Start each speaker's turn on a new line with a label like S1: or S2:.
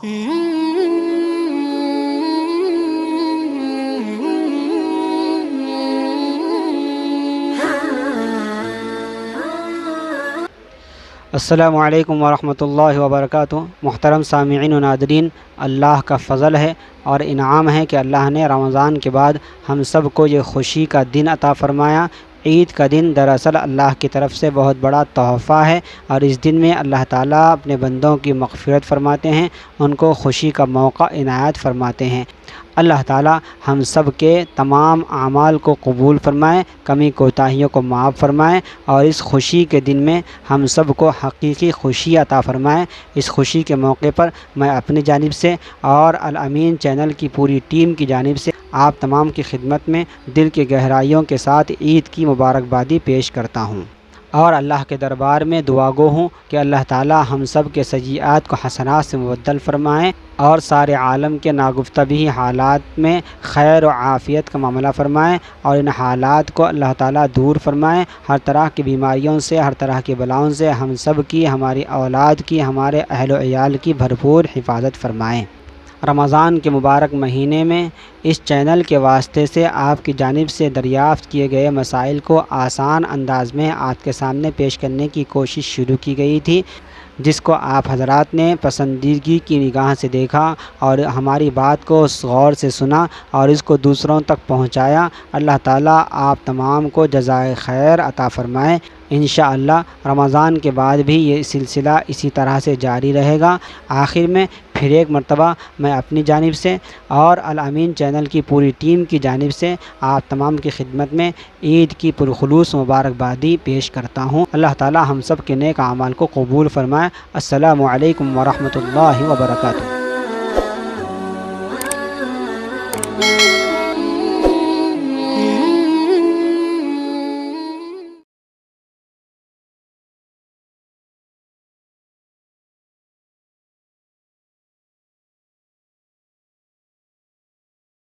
S1: السلام علیکم ورحمۃ اللہ وبرکاتہ۔ محترم سامعین و ناظرین، اللہ کا فضل ہے اور انعام ہے کہ اللہ نے رمضان کے بعد ہم سب کو یہ خوشی کا دن عطا فرمایا۔ عید کا دن دراصل اللہ کی طرف سے بہت بڑا تحفہ ہے، اور اس دن میں اللہ تعالیٰ اپنے بندوں کی مغفرت فرماتے ہیں، ان کو خوشی کا موقع عنایت فرماتے ہیں۔ اللہ تعالیٰ ہم سب کے تمام اعمال کو قبول فرمائے، کمی کوتاہیوں کو معاف فرمائے، اور اس خوشی کے دن میں ہم سب کو حقیقی خوشی عطا فرمائے۔ اس خوشی کے موقع پر میں اپنی جانب سے اور الامین چینل کی پوری ٹیم کی جانب سے آپ تمام کی خدمت میں دل کی گہرائیوں کے ساتھ عید کی مبارکبادی پیش کرتا ہوں، اور اللہ کے دربار میں دعا گو ہوں کہ اللہ تعالیٰ ہم سب کے سیئات کو حسنات سے مبدل فرمائیں، اور سارے عالم کے ناگفتہ بھی حالات میں خیر و عافیت کا معاملہ فرمائیں، اور ان حالات کو اللہ تعالیٰ دور فرمائیں۔ ہر طرح کی بیماریوں سے، ہر طرح کی بلاؤں سے ہم سب کی، ہماری اولاد کی، ہمارے اہل و عیال کی بھرپور حفاظت فرمائیں۔ رمضان کے مبارک مہینے میں اس چینل کے واسطے سے آپ کی جانب سے دریافت کیے گئے مسائل کو آسان انداز میں آپ کے سامنے پیش کرنے کی کوشش شروع کی گئی تھی، جس کو آپ حضرات نے پسندیدگی کی نگاہ سے دیکھا اور ہماری بات کو غور سے سنا اور اس کو دوسروں تک پہنچایا۔ اللہ تعالیٰ آپ تمام کو جزائے خیر عطا فرمائے۔ انشاءاللہ رمضان کے بعد بھی یہ سلسلہ اسی طرح سے جاری رہے گا۔ آخر میں پھر ایک مرتبہ میں اپنی جانب سے اور الامین چینل کی پوری ٹیم کی جانب سے آپ تمام کی خدمت میں عید کی پرخلوص مبارکبادی پیش کرتا ہوں۔ اللہ تعالی ہم سب کے نیک اعمال کو قبول فرمائے۔ السلام علیکم ورحمۃ اللہ وبرکاتہ۔